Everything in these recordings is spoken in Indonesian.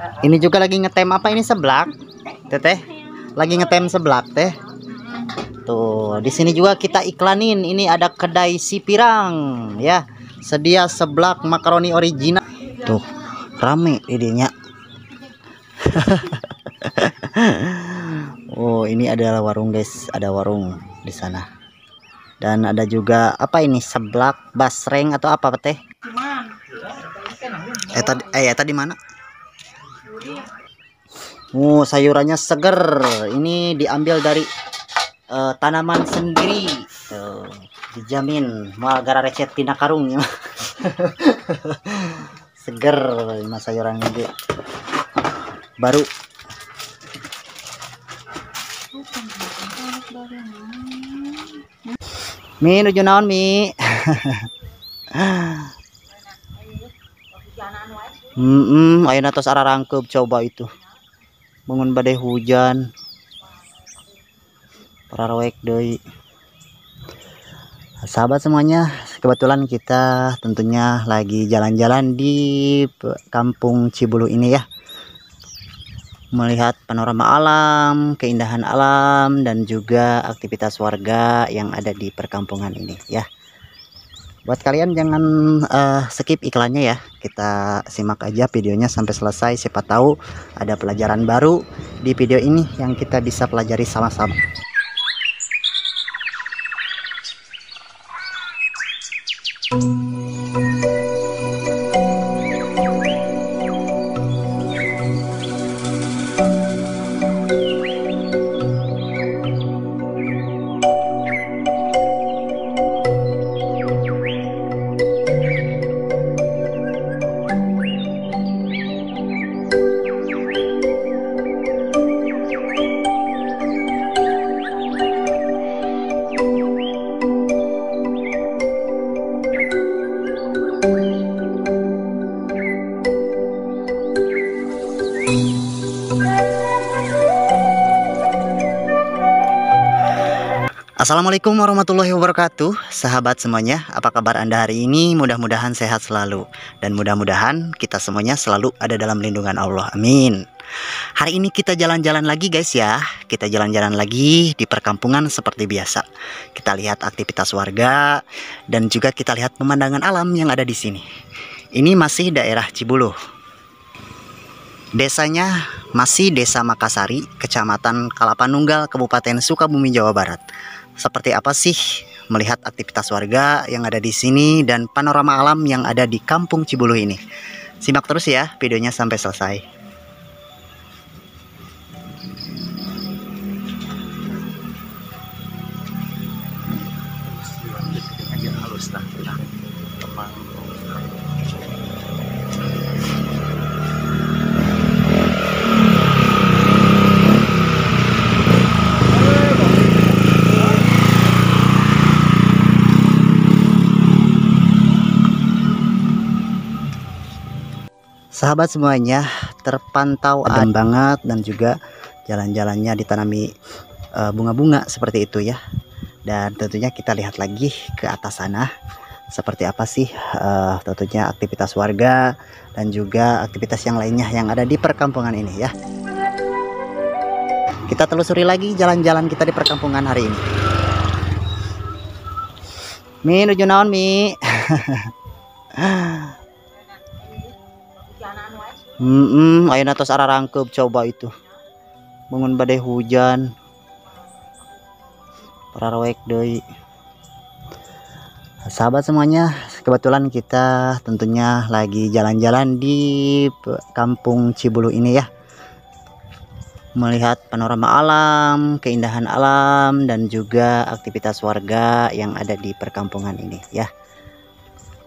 Ini juga lagi ngetem apa ini seblak, Teteh? Lagi ngetem seblak, Teh. Tuh, di sini juga kita iklanin. Ini ada kedai si pirang, ya. Sedia seblak makaroni original. Tuh, rame idenya. Oh, ini adalah warung, guys. Ada warung di sana. Dan ada juga apa ini? Seblak basreng atau apa, Teh? Tadi mana? Oh, sayurannya seger. Ini diambil dari tanaman sendiri. Tuh, dijamin moal gara recet tina karung ya. Seger mas sayuran ini baru. Mi nuju naon mi? Ayeuna tos ararangkeup coba itu. Bangun badai hujan. Pararoek deui. Sahabat semuanya, kebetulan kita tentunya lagi jalan-jalan di Kampung Cibuluh ini ya. Melihat panorama alam, keindahan alam dan juga aktivitas warga yang ada di perkampungan ini ya. Buat kalian jangan skip iklannya ya. Kita simak aja videonya sampai selesai. Siapa tahu ada pelajaran baru di video ini yang kita bisa pelajari sama-sama. Assalamualaikum warahmatullahi wabarakatuh. Sahabat semuanya, apa kabar Anda hari ini? Mudah-mudahan sehat selalu. Dan mudah-mudahan kita semuanya selalu ada dalam lindungan Allah. Amin. Hari ini kita jalan-jalan lagi guys ya. Kita jalan-jalan lagi di perkampungan seperti biasa. Kita lihat aktivitas warga. Dan juga kita lihat pemandangan alam yang ada di sini. Ini masih daerah Cibuluh. Desanya masih Desa Makasari, Kecamatan Kalapanunggal, Kabupaten Sukabumi, Jawa Barat. Seperti apa sih melihat aktivitas warga yang ada di sini dan panorama alam yang ada di Kampung Cibuluh ini? Simak terus ya videonya sampai selesai. Sahabat semuanya, terpantau adem banget dan juga jalan-jalannya ditanami bunga-bunga seperti itu ya. Dan tentunya kita lihat lagi ke atas sana seperti apa sih tentunya aktivitas warga dan juga aktivitas yang lainnya yang ada di perkampungan ini ya. Kita telusuri lagi jalan-jalan kita di perkampungan hari ini. Mi nuju naon mi? Ayeuna tos ararangkeup coba itu. Bangun badai hujan. Pararoek deui. Sahabat semuanya, kebetulan kita tentunya lagi jalan-jalan di Kampung Cibuluh ini ya. Melihat panorama alam, keindahan alam dan juga aktivitas warga yang ada di perkampungan ini ya.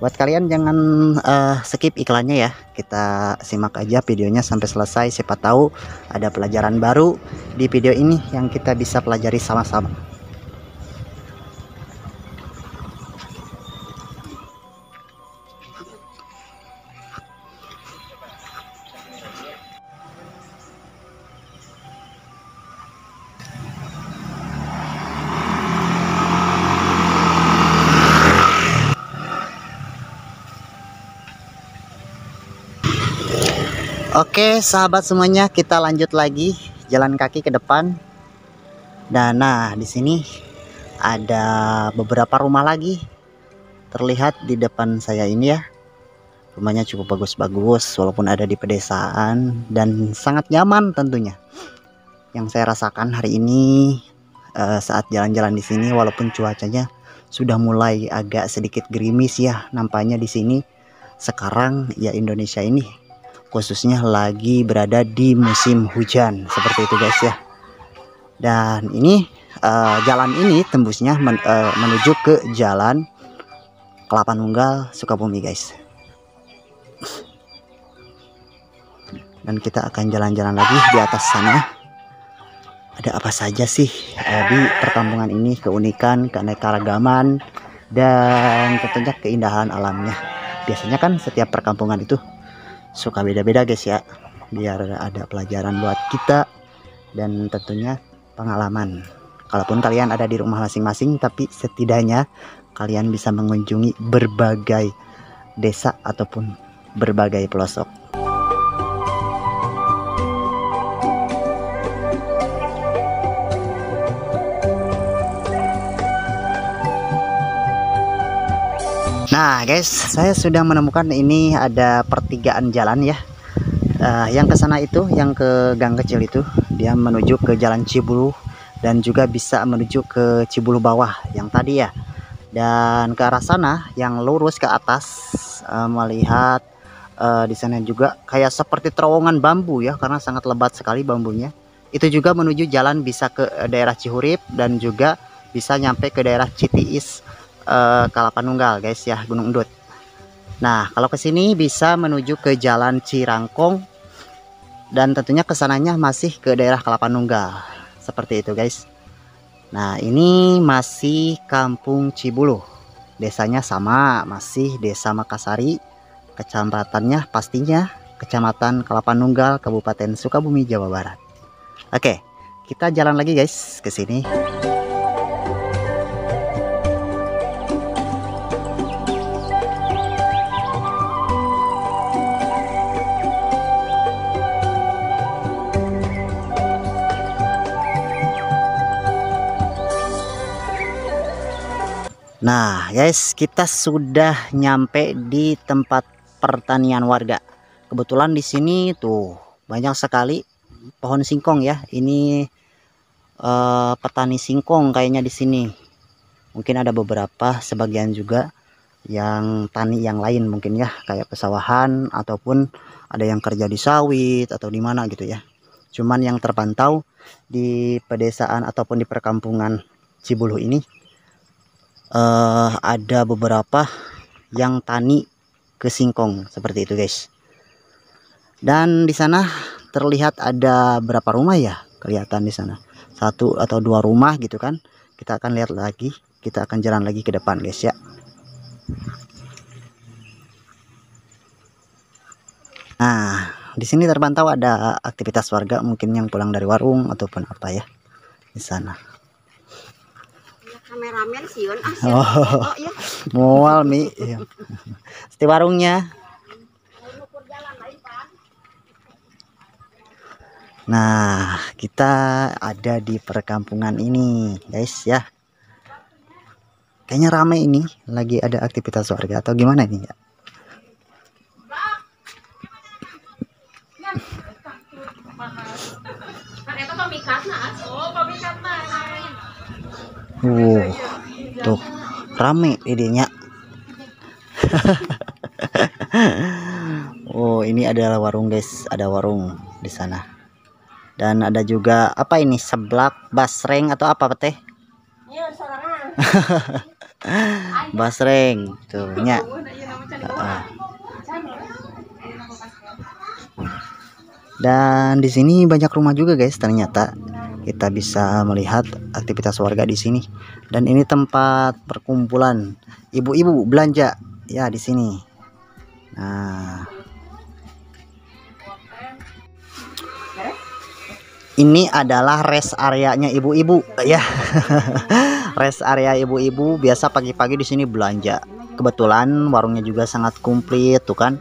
Buat kalian jangan skip iklannya ya. Kita simak aja videonya sampai selesai. Siapa tahu ada pelajaran baru di video ini yang kita bisa pelajari sama-sama. Oke, sahabat semuanya, kita lanjut lagi jalan kaki ke depan. Dan nah, di sini ada beberapa rumah lagi terlihat di depan saya ini ya. Rumahnya cukup bagus-bagus walaupun ada di pedesaan dan sangat nyaman tentunya. Yang saya rasakan hari ini saat jalan-jalan di sini, walaupun cuacanya sudah mulai agak sedikit gerimis ya nampaknya di sini sekarang ya, Indonesia ini khususnya lagi berada di musim hujan seperti itu guys ya. Dan ini jalan ini tembusnya menuju ke jalan Kelapa Nunggal Sukabumi guys. Dan kita akan jalan-jalan lagi di atas sana. Ada apa saja sih di perkampungan ini, keunikan, keanekaragaman, dan tentunya keindahan alamnya. Biasanya kan setiap perkampungan itu suka beda-beda guys ya, biar ada pelajaran buat kita dan tentunya pengalaman. Kalaupun kalian ada di rumah masing-masing, tapi setidaknya kalian bisa mengunjungi berbagai desa ataupun berbagai pelosok. Nah guys, saya sudah menemukan ini ada pertigaan jalan ya. Yang ke sana itu, yang ke gang kecil itu, dia menuju ke Jalan Cibulu dan juga bisa menuju ke Cibulu bawah yang tadi ya. Dan ke arah sana yang lurus ke atas, melihat di sana juga kayak seperti terowongan bambu ya, karena sangat lebat sekali bambunya. Itu juga menuju jalan bisa ke daerah Cihurip dan juga bisa nyampe ke daerah Citiis, Kelapa Nunggal guys ya, Gunung Endut. Nah kalau ke sini bisa menuju ke Jalan Cirangkong dan tentunya kesananya masih ke daerah Kelapa Nunggal seperti itu guys. Nah ini masih Kampung Cibulu, desanya sama, masih Desa Makassari, kecamatannya pastinya Kecamatan Kelapa Nunggal, Kabupaten Sukabumi, Jawa Barat. Oke, kita jalan lagi guys ke sini. Nah guys, kita sudah nyampe di tempat pertanian warga. Kebetulan di sini tuh banyak sekali pohon singkong ya. Ini petani singkong kayaknya di sini. Mungkin ada beberapa, sebagian juga yang tani yang lain mungkin ya, kayak pesawahan ataupun ada yang kerja di sawit atau di mana gitu ya. Cuman yang terpantau di pedesaan ataupun di perkampungan Cibulu ini ada beberapa yang tani ke singkong seperti itu guys. Dan di sana terlihat ada berapa rumah ya, kelihatan di sana 1 atau 2 rumah gitu kan. Kita akan lihat lagi, kita akan jalan lagi ke depan guys ya. Nah di sini terpantau ada aktivitas warga, mungkin yang pulang dari warung ataupun apa ya di sana. Kameramen siun ya. Mual mi ya. Di warungnya. Nah kita ada di perkampungan ini guys ya. Kayaknya ramai ini, lagi ada aktivitas warga atau gimana nih ya. Tuh rame idenya. Oh ini adalah warung guys, ada warung di sana. Dan ada juga apa ini, seblak, basreng atau apa teh? Basreng tuh nya. Dan di sini banyak rumah juga guys, ternyata kita bisa melihat aktivitas warga di sini. Dan ini tempat perkumpulan ibu-ibu belanja ya di sini. Nah ini adalah rest areanya ibu-ibu ya. Rest area ibu-ibu biasa pagi-pagi di sini belanja. Kebetulan warungnya juga sangat komplit tuh kan.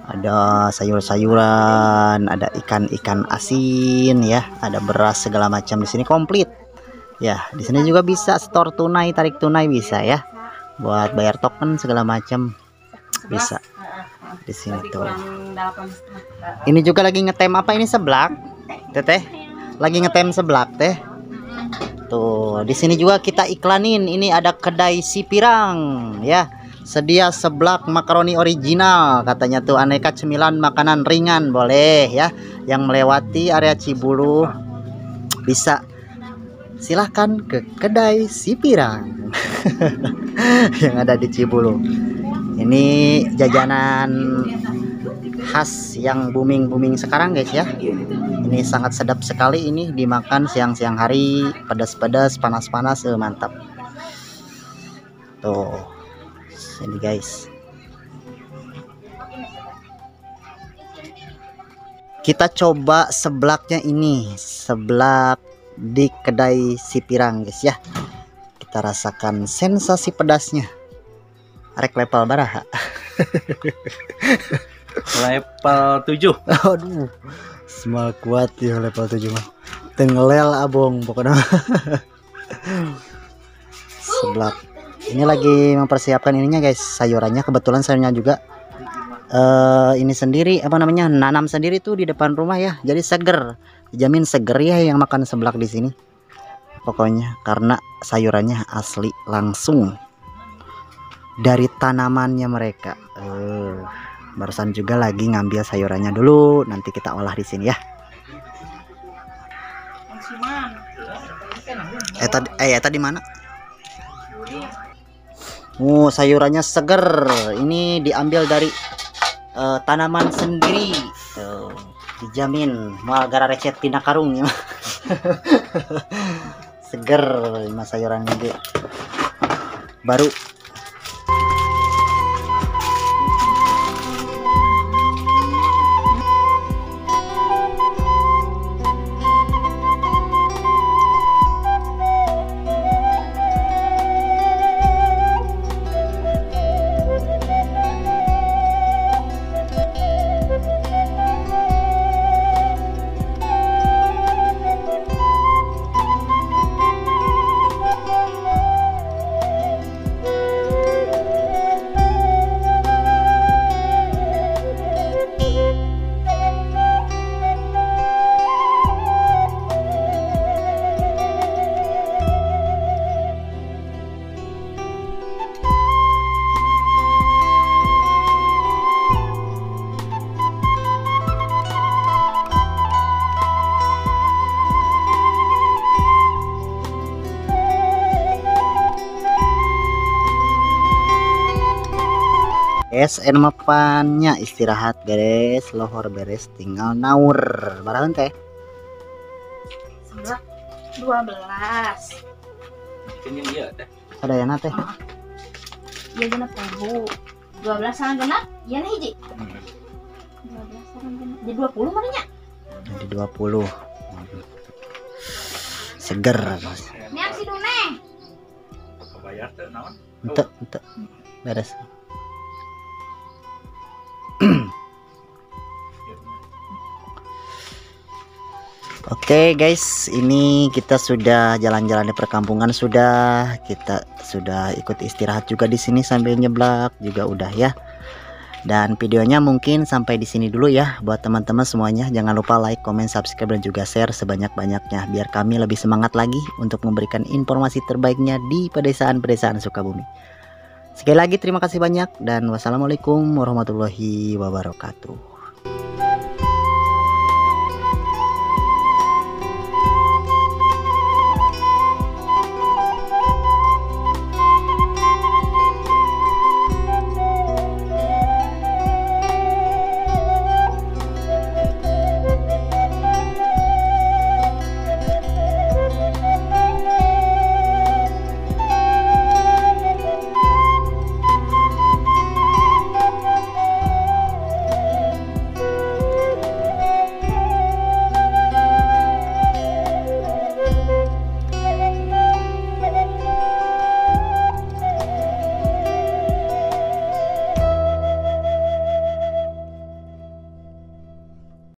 ada sayur-sayuran, ada ikan-ikan asin ya, ada beras segala macam di sini komplit. Ya, di sini juga bisa store tunai, tarik tunai bisa ya. Buat bayar token segala macam bisa. Di sini tuh. Ini juga lagi ngetem apa ini seblak? Teteh. Lagi ngetem seblak teh. Tuh, di sini juga kita iklanin. Ini ada kedai si pirang ya. Sedia seblak makaroni original katanya tuh, aneka cemilan makanan ringan boleh ya. Yang melewati area Cibulu bisa silahkan ke kedai si pirang yang ada di Cibulu. Ini jajanan khas yang booming sekarang guys ya. Ini sangat sedap sekali, ini dimakan siang-siang hari, pedas-pedas, panas-panas, mantap. Tuh, ini guys. Kita coba seblaknya ini, seblak di kedai si pirang guys ya. Kita rasakan sensasi pedasnya. Arek level baraha. Level 7. Aduh, semal kuat ya level 7 mah. Tengelel abong pokoknya. Seblak. Ini lagi mempersiapkan ininya guys, sayurannya. Kebetulan sayurnya juga ini sendiri apa namanya, nanam sendiri tuh di depan rumah ya. Jadi seger, dijamin seger ya yang makan seblak di sini. Pokoknya karena sayurannya asli langsung dari tanamannya mereka. Barusan juga lagi ngambil sayurannya dulu, nanti kita olah di sini ya. Tadi mana? Sayurannya seger. Ini diambil dari tanaman sendiri. Dijamin mau gara recet tina karung ya. Seger mas sayurannya dia. Baru mapannya istirahat beres, lohor beres, tinggal naur. Barahan teh? Seblak 12. Ini dia teh. Ada yang teh? Iya genep 12 sareng genep, iya nih hiji. 12 sareng genep. Jadi 20 mana nya? Jadi 20. Seger. Niang si Duneng. Bayar teh naon? Ente beres. Oke guys, ini kita sudah jalan-jalan di perkampungan, kita sudah ikut istirahat juga di sini sambil nyeblak juga udah ya. Dan videonya mungkin sampai di sini dulu ya buat teman-teman semuanya. Jangan lupa like, comment, subscribe dan juga share sebanyak-banyaknya biar kami lebih semangat lagi untuk memberikan informasi terbaiknya di pedesaan-pedesaan Sukabumi. Sekali lagi terima kasih banyak dan wassalamualaikum warahmatullahi wabarakatuh.